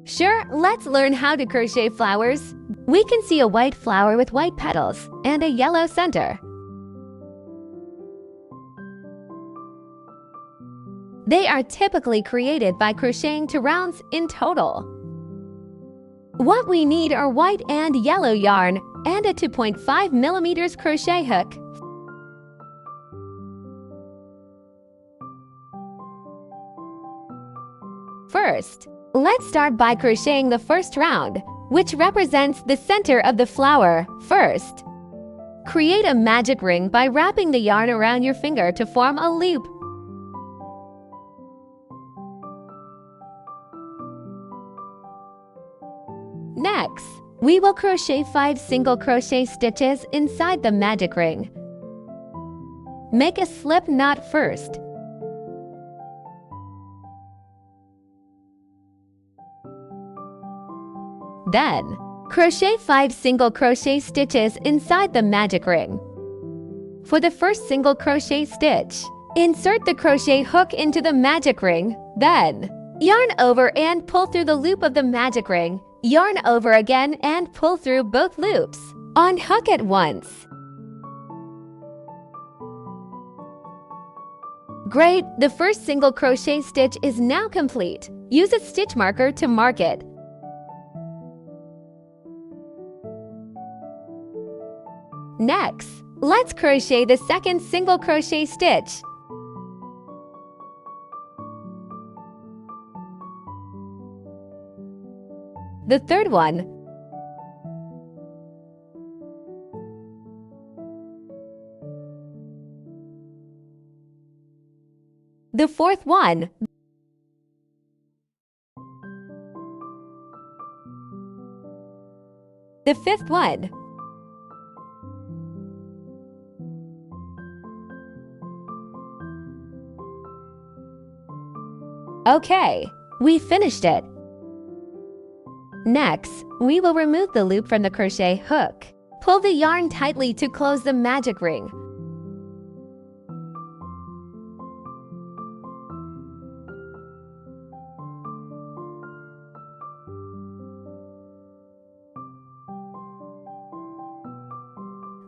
Sure, let's learn how to crochet flowers. We can see a white flower with white petals and a yellow center. They are typically created by crocheting 2 rounds in total. What we need are white and yellow yarn and a 2.5 millimeters crochet hook. First, let's start by crocheting the first round, which represents the center of the flower. First, create a magic ring by wrapping the yarn around your finger to form a loop. Next, we will crochet 5 single crochet stitches inside the magic ring. Make a slip knot first. Then, crochet 5 single crochet stitches inside the magic ring. For the first single crochet stitch, insert the crochet hook into the magic ring. Then, yarn over and pull through the loop of the magic ring. Yarn over again and pull through both loops. Unhook at once. Great! The first single crochet stitch is now complete. Use a stitch marker to mark it. Next, let's crochet the second single crochet stitch. The third one. The fourth one. The fifth one. Okay, we finished it. Next, we will remove the loop from the crochet hook. Pull the yarn tightly to close the magic ring.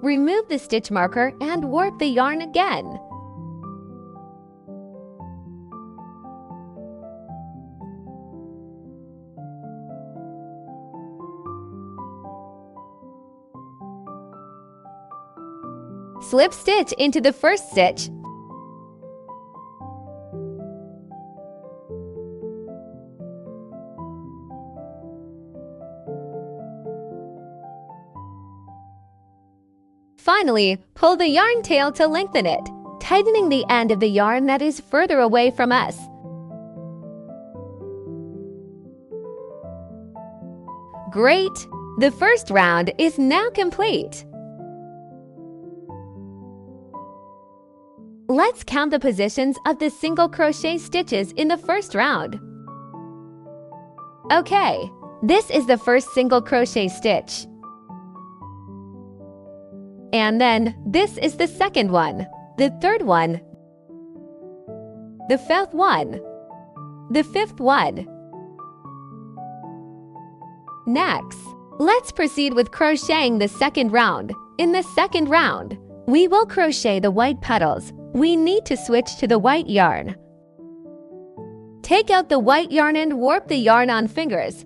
Remove the stitch marker and warp the yarn again. Slip stitch into the first stitch. Finally, pull the yarn tail to lengthen it, tightening the end of the yarn that is further away from us. Great! The first round is now complete. Let's count the positions of the single crochet stitches in the first round. Okay, this is the first single crochet stitch. And then this is the second one, the third one, the fourth one, the fifth one. Next, let's proceed with crocheting the second round. In the second round, we will crochet the white petals. We need to switch to the white yarn. Take out the white yarn and warp the yarn on fingers.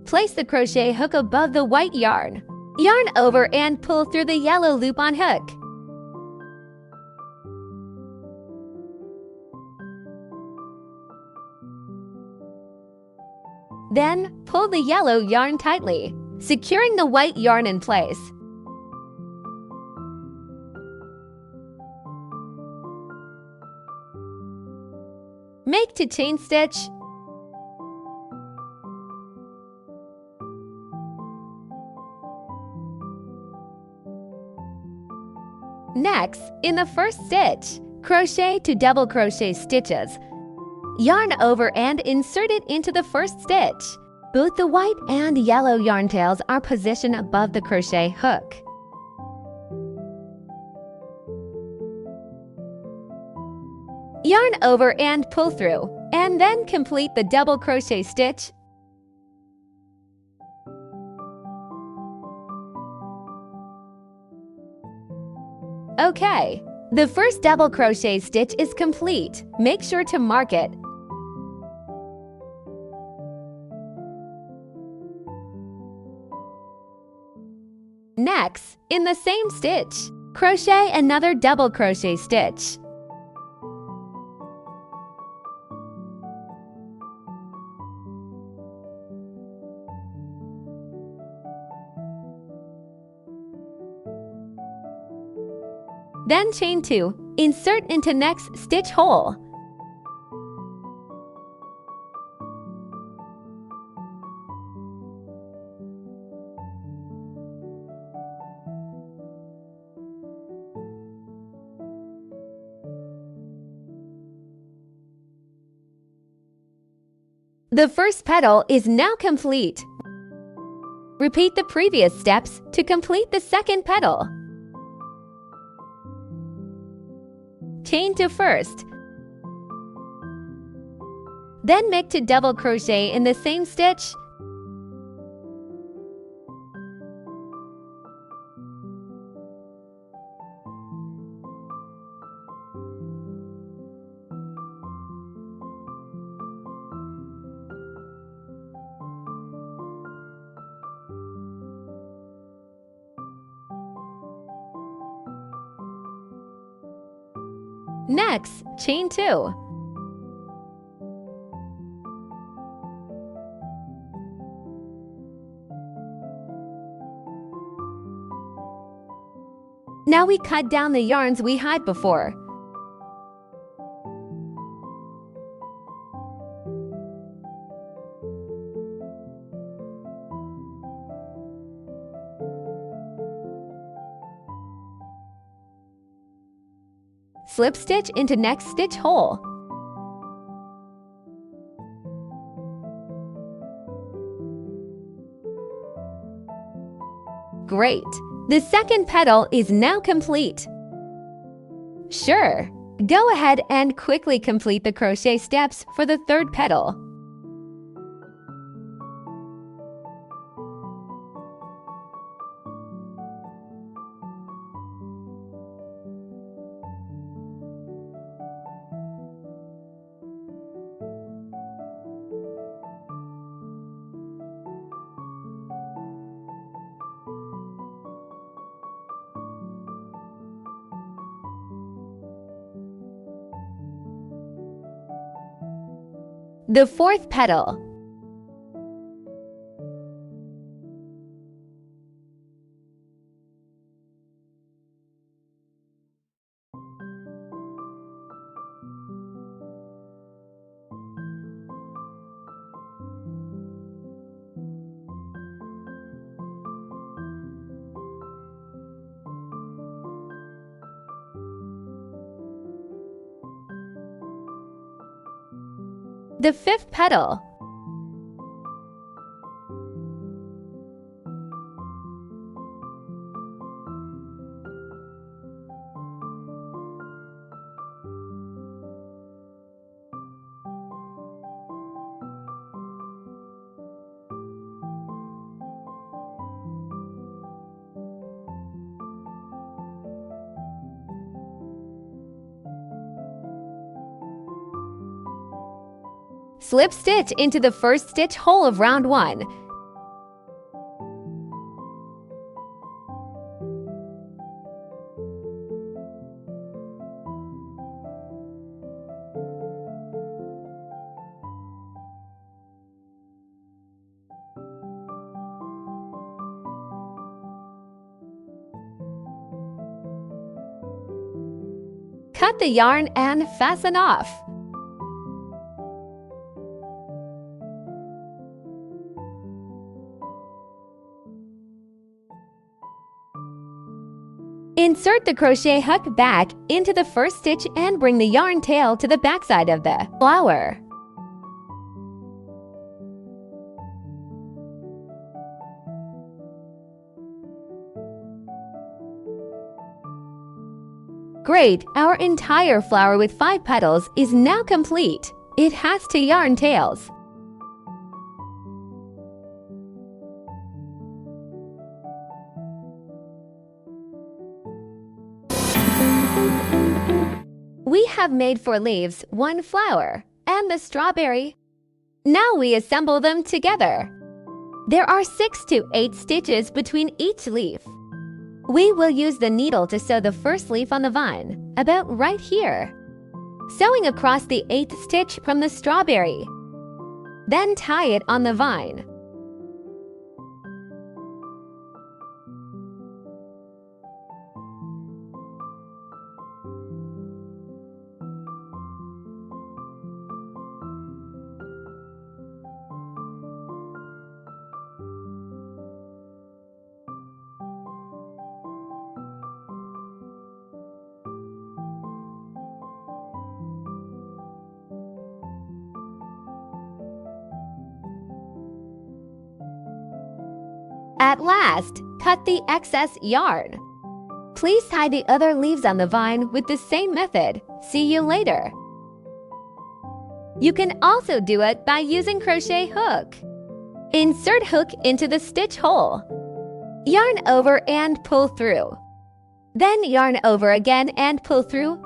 Place the crochet hook above the white yarn. Yarn over and pull through the yellow loop on hook. Then, pull the yellow yarn tightly, securing the white yarn in place. Make to chain stitch. Next, in the first stitch, Crochet to double crochet stitches. Yarn over and insert it into the first stitch. Both the white and yellow yarn tails are positioned above the crochet hook. Yarn over and pull through, and then complete the double crochet stitch. Okay, the first double crochet stitch is complete. Make sure to mark it. Next, in the same stitch, crochet another double crochet stitch. Then chain 2, insert into next stitch hole. The first petal is now complete. Repeat the previous steps to complete the second petal. Chain 2 first. Then make 2 double crochet in the same stitch. Next, chain 2. Now we cut down the yarns we had before. Slip stitch into next stitch hole. Great! The second petal is now complete. Sure, go ahead and quickly complete the crochet steps for the third petal. The fourth petal. The fifth petal. Slip stitch into the first stitch hole of round 1. Cut the yarn and fasten off. Insert the crochet hook back into the first stitch and bring the yarn tail to the backside of the flower. Great! Our entire flower with 5 petals is now complete. It has 2 yarn tails. We have made 4 leaves, 1 flower, and the strawberry. Now we assemble them together. There are 6 to 8 stitches between each leaf. We will use the needle to sew the first leaf on the vine, about right here. Sewing across the 8th stitch from the strawberry. Then tie it on the vine. At last, cut the excess yarn. Please tie the other leaves on the vine with the same method. See you later. You can also do it by using crochet hook. Insert hook into the stitch hole. Yarn over and pull through. Then yarn over again and pull through.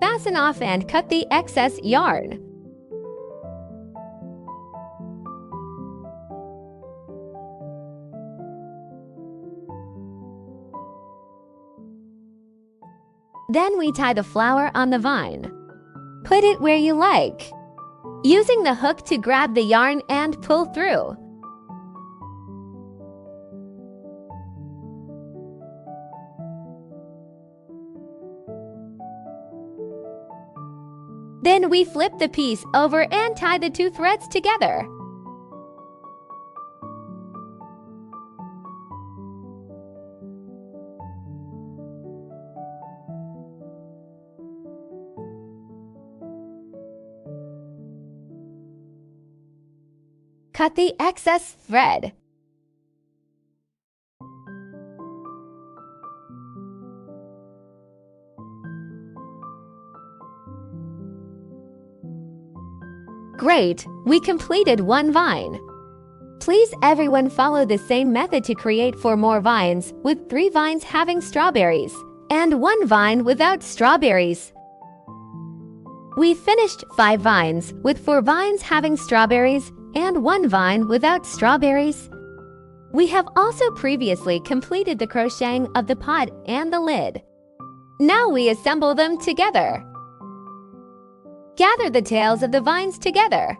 Fasten off and cut the excess yarn. Then we tie the flower on the vine. Put it where you like, using the hook to grab the yarn and pull through. Then we flip the piece over and tie the 2 threads together. Cut the excess thread. Great! We completed 1 vine. Please everyone follow the same method to create 4 more vines, with 3 vines having strawberries and 1 vine without strawberries. We finished 5 vines, with 4 vines having strawberries and 1 vine without strawberries. We have also previously completed the crocheting of the pot and the lid. Now we assemble them together. Gather the tails of the vines together.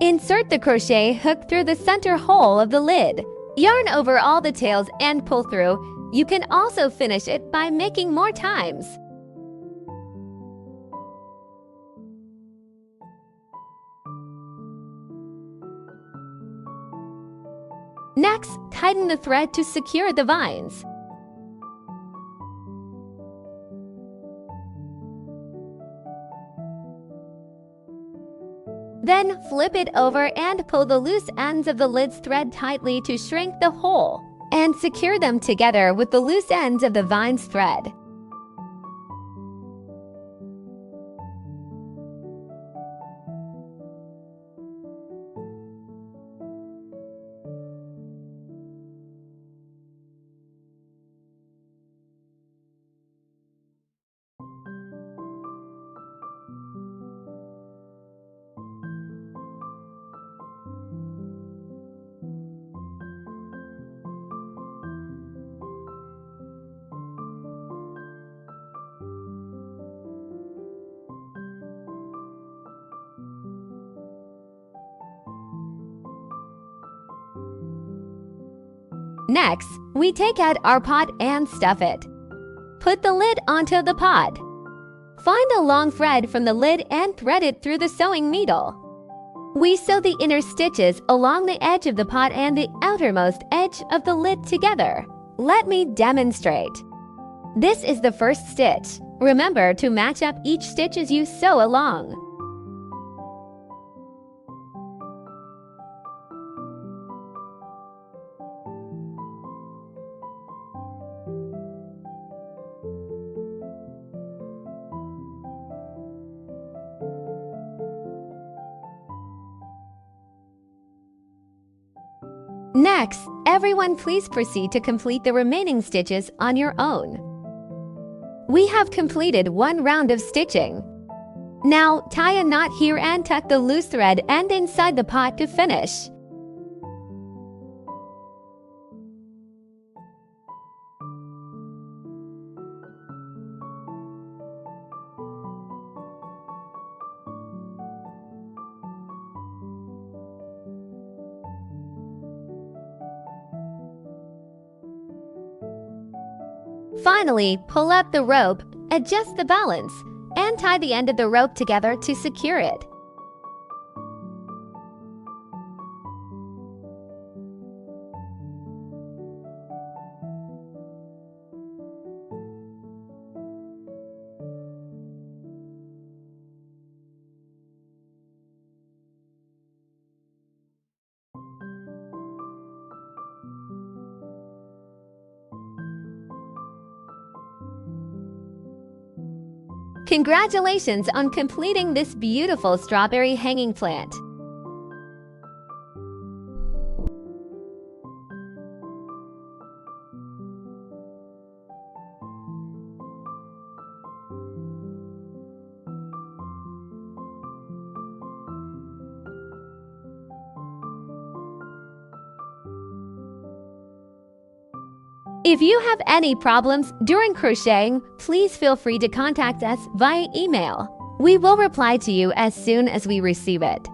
Insert the crochet hook through the center hole of the lid. Yarn over all the tails and pull through. You can also finish it by making more times. Next, tighten the thread to secure the vines. Then flip it over and pull the loose ends of the lid's thread tightly to shrink the hole, and secure them together with the loose ends of the vine's thread. Next, we take out our pot and stuff it. Put the lid onto the pot. Find a long thread from the lid and thread it through the sewing needle. We sew the inner stitches along the edge of the pot and the outermost edge of the lid together. Let me demonstrate. This is the first stitch. Remember to match up each stitch as you sew along. Next, everyone please proceed to complete the remaining stitches on your own. We have completed one round of stitching. Now, tie a knot here and tuck the loose thread end inside the pot to finish. Finally, pull up the rope, adjust the balance, and tie the end of the rope together to secure it. Congratulations on completing this beautiful strawberry hanging plant. If you have any problems during crocheting, please feel free to contact us via email. We will reply to you as soon as we receive it.